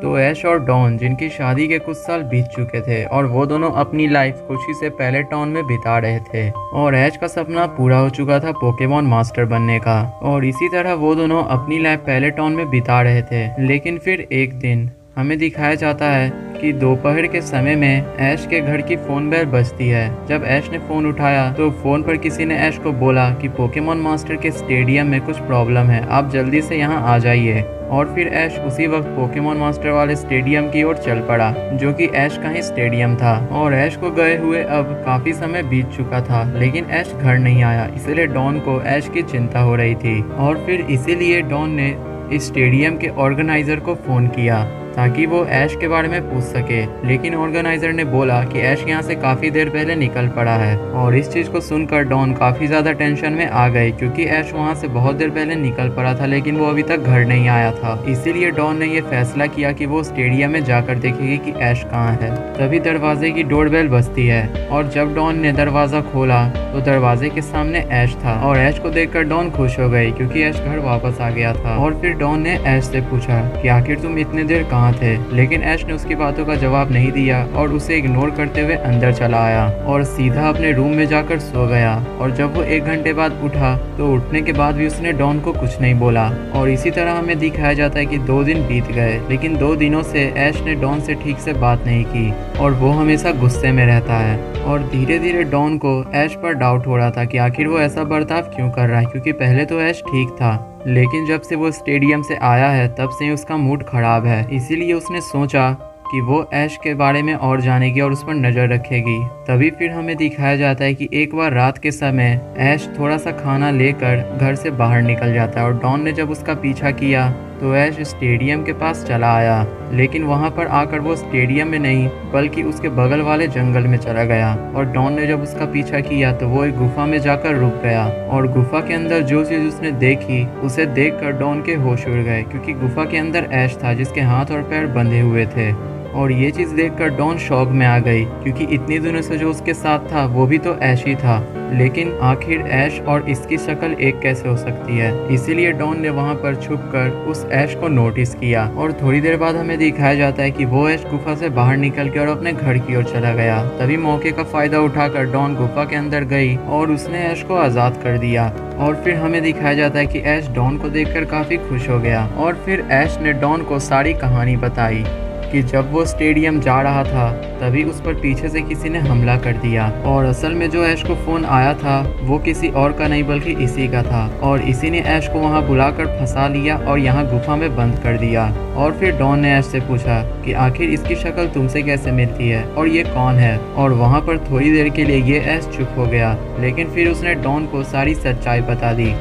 तो ऐश और डॉन जिनकी शादी के कुछ साल बीत चुके थे और वो दोनों अपनी लाइफ खुशी से पहले टाउन में बिता रहे थे और ऐश का सपना पूरा हो चुका था पोकेमॉन मास्टर बनने का और इसी तरह वो दोनों अपनी लाइफ पहले टाउन में बिता रहे थे। लेकिन फिर एक दिन हमें दिखाया जाता है कि दोपहर के समय में ऐश के घर की फोन बेल बजती है। जब ऐश ने फोन उठाया तो फोन पर किसी ने ऐश को बोला कि पोकेमॉन मास्टर के स्टेडियम में कुछ प्रॉब्लम है, आप जल्दी से यहाँ आ जाइए। और फिर ऐश उसी वक्त पोकेमॉन मास्टर वाले स्टेडियम की ओर चल पड़ा, जो कि ऐश का ही स्टेडियम था। और ऐश को गए हुए अब काफी समय बीत चुका था, लेकिन ऐश घर नहीं आया, इसलिए डॉन को ऐश की चिंता हो रही थी। और फिर इसीलिए डॉन ने इस स्टेडियम के ऑर्गेनाइजर को फोन किया ताकि वो ऐश के बारे में पूछ सके। लेकिन ऑर्गेनाइजर ने बोला कि ऐश यहाँ से काफी देर पहले निकल पड़ा है। और इस चीज को सुनकर डॉन काफी ज्यादा टेंशन में आ गए, क्योंकि ऐश वहाँ से बहुत देर पहले निकल पड़ा था लेकिन वो अभी तक घर नहीं आया था। इसीलिए डॉन ने ये फैसला किया कि वो स्टेडियम में जाकर देखेगी कि ऐश कहाँ है। तभी दरवाजे की डोरबेल बजती है और जब डॉन ने दरवाजा खोला तो दरवाजे के सामने ऐश था। और ऐश को देखकर डॉन खुश हो गई, क्योंकि ऐश घर वापस आ गया था। और फिर डॉन ने ऐश से पूछा कि आखिर तुम इतने देर कहाँ थे। लेकिन ऐश ने उसकी बातों का जवाब नहीं दिया और उसे इग्नोर करते हुए अंदर चला आया और सीधा अपने रूम में जाकर सो गया। और जब वो 1 घंटे बाद उठा तो उठने के बाद भी उसने डॉन को कुछ नहीं बोला। और इसी तरह हमें दिखाया जाता है कि 2 दिन बीत गए, लेकिन 2 दिनों से ऐश ने डॉन से ठीक से बात नहीं की और वो हमेशा गुस्से में रहता है। और धीरे धीरे डॉन को ऐश पर डाउट हो रहा था कि आखिर वो ऐसा बर्ताव क्यों कर रहा है, क्योंकि पहले तो ऐश ठीक था, लेकिन जब से वो स्टेडियम से आया है तब से उसका मूड खराब है। इसीलिए उसने सोचा कि वो ऐश के बारे में और जानेगी और उस पर नज़र रखेगी। तभी फिर हमें दिखाया जाता है कि एक बार रात के समय ऐश थोड़ा सा खाना लेकर घर से बाहर निकल जाता है और डॉन ने जब उसका पीछा किया तो ऐश स्टेडियम के पास चला आया। लेकिन वहां पर आकर वो स्टेडियम में नहीं बल्कि उसके बगल वाले जंगल में चला गया। और डॉन ने जब उसका पीछा किया तो वो एक गुफा में जाकर रुक गया और गुफा के अंदर जो चीज उसने देखी उसे देखकर डॉन के होश उड़ गए, क्योंकि गुफा के अंदर ऐश था जिसके हाथ और पैर बंधे हुए थे। और ये चीज़ देखकर डॉन शॉक में आ गई, क्योंकि इतनी दिनों से जो उसके साथ था वो भी तो ऐश ही था, लेकिन आखिर ऐश और इसकी शक्ल एक कैसे हो सकती है। इसीलिए डॉन ने वहां पर छुपकर उस ऐश को नोटिस किया। और थोड़ी देर बाद हमें दिखाया जाता है कि वो ऐश गुफा से बाहर निकल के और अपने घर की ओर चला गया। तभी मौके का फायदा उठाकर डॉन गुफा के अंदर गई और उसने ऐश को आज़ाद कर दिया। और फिर हमें दिखाया जाता है कि ऐश डॉन को देखकर काफ़ी खुश हो गया। और फिर ऐश ने डॉन को सारी कहानी बताई कि जब वो स्टेडियम जा रहा था तभी उस पर पीछे से किसी ने हमला कर दिया और असल में जो ऐश को फ़ोन आया था वो किसी और का नहीं बल्कि इसी का था। और इसी ने ऐश को वहां बुलाकर फंसा लिया और यहाँ गुफा में बंद कर दिया। और फिर डॉन ने ऐश से पूछा कि आखिर इसकी शक्ल तुमसे कैसे मिलती है और ये कौन है। और वहाँ पर थोड़ी देर के लिए ये ऐश चुप हो गया, लेकिन फिर उसने डॉन को सारी सच्चाई बता दी।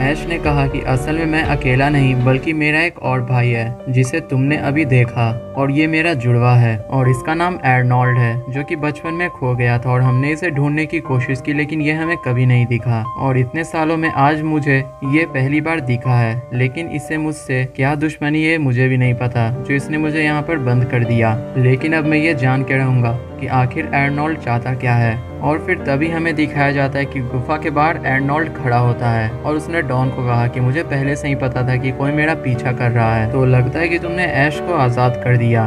ऐश ने कहा कि असल में मैं अकेला नहीं बल्कि मेरा एक और भाई है जिसे तुमने अभी देखा, और ये मेरा जुड़वा है और इसका नाम अर्नोल्ड है, जो कि बचपन में खो गया था और हमने इसे ढूंढने की कोशिश की लेकिन ये हमें कभी नहीं दिखा। और इतने सालों में आज मुझे ये पहली बार दिखा है, लेकिन इससे मुझसे क्या दुश्मनी है मुझे भी नहीं पता, जो इसने मुझे यहाँ पर बंद कर दिया। लेकिन अब मैं ये जान के रहूँगा कि आखिर अर्नोल्ड चाहता क्या है। और फिर तभी हमें दिखाया जाता है कि गुफा के बाहर अर्नोल्ड खड़ा होता है और उसने डॉन को कहा कि मुझे पहले से ही पता था कि कोई मेरा पीछा कर रहा है, तो लगता है कि तुमने ऐश को आज़ाद कर दिया।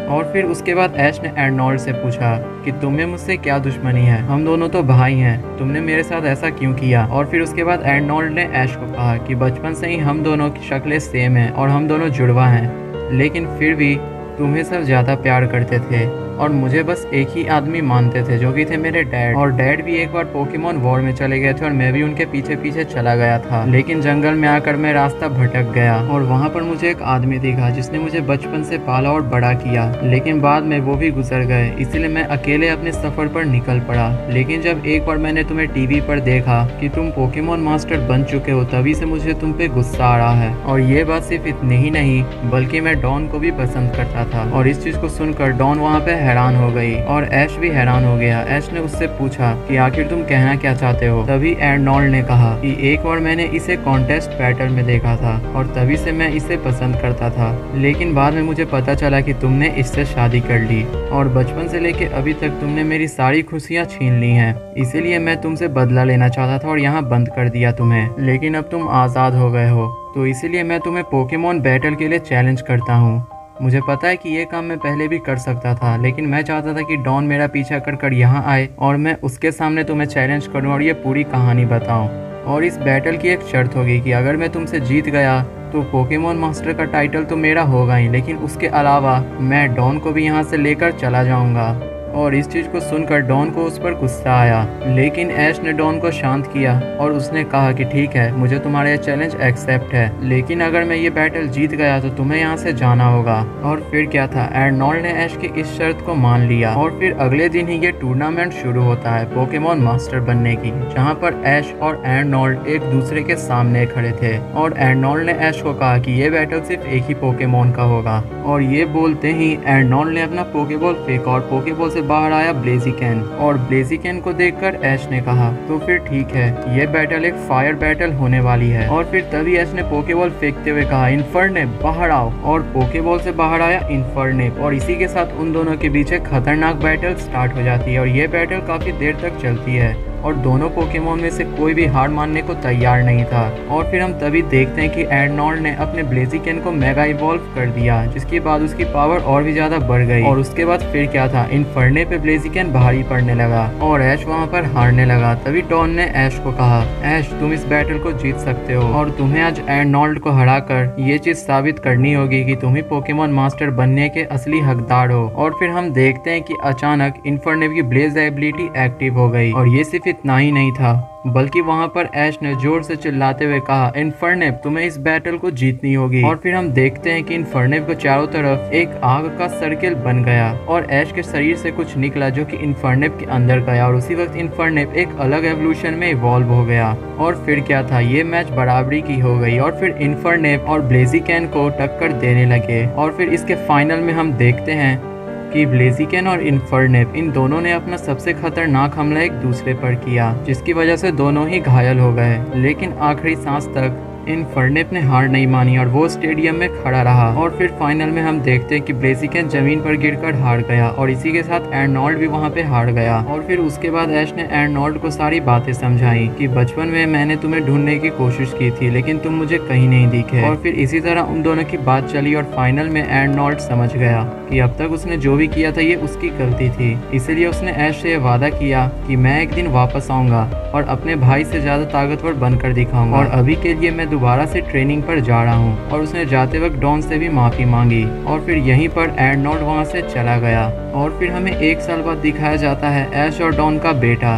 और फिर उसके बाद ऐश ने अर्नोल्ड से पूछा कि तुम्हें मुझसे क्या दुश्मनी है, हम दोनों तो भाई हैं, तुमने मेरे साथ ऐसा क्यों किया। और फिर उसके बाद अर्नोल्ड ने ऐश को कहा कि बचपन से ही हम दोनों की शक्लें सेम हैं और हम दोनों जुड़वा हैं, लेकिन फिर भी तुम्हें सब ज़्यादा प्यार करते थे और मुझे बस एक ही आदमी मानते थे जो कि थे मेरे डैड। और डैड भी एक बार पोकेमॉन वॉर में चले गए थे और मैं भी उनके पीछे पीछे चला गया था, लेकिन जंगल में आकर मैं रास्ता भटक गया और वहाँ पर मुझे एक आदमी दिखा जिसने मुझे बचपन से पाला और बड़ा किया, लेकिन बाद में वो भी गुजर गए, इसलिए मैं अकेले अपने सफर पर निकल पड़ा। लेकिन जब एक बार मैंने तुम्हें टीवी पर देखा कि तुम पोकेमॉन मास्टर बन चुके हो, तभी से मुझे तुम पे गुस्सा आ रहा है। और ये बात सिर्फ इतनी ही नहीं बल्कि मैं डॉन को भी पसंद करता था। और इस चीज को सुनकर डॉन वहाँ पे हैरान हो गई और ऐश भी हैरान हो गया। ऐश ने उससे पूछा कि आखिर तुम कहना क्या चाहते हो। तभी अर्नोल्ड ने कहा कि एक बार मैंने इसे कॉन्टेस्ट बैटल में देखा था और तभी से मैं इसे पसंद करता था, लेकिन बाद में मुझे पता चला कि तुमने इससे शादी कर ली और बचपन से लेके अभी तक तुमने मेरी सारी खुशियाँ छीन ली हैं, इसीलिए मैं तुमसे बदला लेना चाहता था और यहाँ बंद कर दिया तुम्हें। लेकिन अब तुम आज़ाद हो गए हो, तो इसीलिए मैं तुम्हें पोकेमॉन बैटल के लिए चैलेंज करता हूँ मुझे पता है कि ये काम मैं पहले भी कर सकता था, लेकिन मैं चाहता था कि डॉन मेरा पीछा कर यहाँ आए और मैं उसके सामने तुम्हें चैलेंज करूं और ये पूरी कहानी बताऊं। और इस बैटल की एक शर्त होगी कि अगर मैं तुमसे जीत गया तो पोकेमॉन मास्टर का टाइटल तो मेरा होगा ही, लेकिन उसके अलावा मैं डॉन को भी यहाँ से लेकर चला जाऊंगा। और इस चीज़ को सुनकर डॉन को उस पर गुस्सा आया, लेकिन ऐश ने डॉन को शांत किया और उसने कहा कि ठीक है, मुझे तुम्हारा ये चैलेंज एक्सेप्ट है, लेकिन अगर मैं ये बैटल जीत गया तो तुम्हें यहाँ से जाना होगा। और फिर क्या था, एर्नोल्ड ने ऐश की इस शर्त को मान लिया और फिर अगले दिन ही ये टूर्नामेंट शुरू होता है पोकेमॉन मास्टर बनने की, जहाँ पर ऐश और एर्नोल्ड एक दूसरे के सामने खड़े थे। और एर्नोल्ड ने ऐश को कहा कि ये बैटल सिर्फ एक ही पोकेमॉन का होगा। और ये बोलते ही एर्नोल्ड ने अपना पोकेबॉल फेंका और पोकेबॉल से बाहर आया ब्लेजिकैन। और ब्लेजिकैन को देखकर ऐश ने कहा तो फिर ठीक है, ये बैटल एक फायर बैटल होने वाली है। और फिर तभी ऐश ने पोकेबॉल फेंकते हुए कहा इन्फर्नेप बाहर आओ, और पोकेबॉल से बाहर आया इन्फर्नेप। और इसी के साथ उन दोनों के बीच एक खतरनाक बैटल स्टार्ट हो जाती है और ये बैटल काफी देर तक चलती है और दोनों पोकेमॉन में से कोई भी हार मानने को तैयार नहीं था। और फिर हम तभी देखते हैं कि एर्नोल्ड ने अपने ब्लेजिकैन को मेगा इवॉल्व कर दिया, जिसके बाद उसकी पावर और भी ज्यादा बढ़ गई। और उसके बाद फिर क्या था, इन्फर्ने पे ब्लेजिकैन भारी पड़ने लगा और ऐश वहाँ पर हारने लगा। तभी डॉन ने ऐश को कहा ऐश तुम इस बैटल को जीत सकते हो और तुम्हें आज एर्नोल्ड को हराकर ये चीज साबित करनी होगी कि तुम ही पोकेमॉन मास्टर बनने के असली हकदार हो। और फिर हम देखते हैं कि अचानक इन्फर्नेप की ब्लेज एबिलिटी एक्टिव हो गई। और ये सिर्फ इतना ही नहीं था, बल्कि वहां पर ऐश ने जोर से चिल्लाते हुए कहा इन्फर्नेप तुम्हें इस बैटल को जीतनी होगी। और फिर हम देखते हैं कि इन्फर्नेप को चारों तरफ एक आग का सर्किल बन गया और ऐश के शरीर से कुछ निकला जो कि इन्फर्नेप के अंदर गया और उसी वक्त इन्फर्नेप एक अलग एवोल्यूशन में इवॉल्व हो गया। और फिर क्या था, ये मैच बराबरी की हो गई और फिर इन्फर्नेप और ब्लेजिकैन को टक्कर देने लगे। और फिर इसके फाइनल में हम देखते हैं कि ब्लेजिकैन और इन्फर्नेप इन दोनों ने अपना सबसे खतरनाक हमला एक दूसरे पर किया, जिसकी वजह से दोनों ही घायल हो गए। लेकिन आखिरी सांस तक इन्फर्नेप ने हार नहीं मानी और वो स्टेडियम में खड़ा रहा। और फिर फाइनल में हम देखते हैं कि ब्लेजिकैन जमीन पर गिरकर हार गया और इसी के साथ एर्नोल्ड भी वहाँ पे हार गया। और फिर उसके बाद ऐश ने एर्नोल्ड को सारी बातें समझाई कि बचपन में मैंने तुम्हें ढूंढने की कोशिश की थी, लेकिन तुम मुझे कहीं नहीं दिखे। और फिर इसी तरह उन दोनों की बात चली और फाइनल में एर्नोल्ड समझ गया कि अब तक उसने जो भी किया था ये उसकी गलती थी। इसलिए उसने ऐश से वादा किया कि मैं एक दिन वापस आऊंगा और अपने भाई से ज्यादा ताकतवर बनकर दिखाऊंगा। और अभी के लिए मैं दोबारा से ट्रेनिंग पर जा रहा हूँ। और उसने जाते वक्त डॉन से भी माफी मांगी और फिर यहीं पर एर्नोल्ड वहाँ से चला गया। और फिर हमें 1 साल बाद दिखाया जाता है ऐश और डॉन का बेटा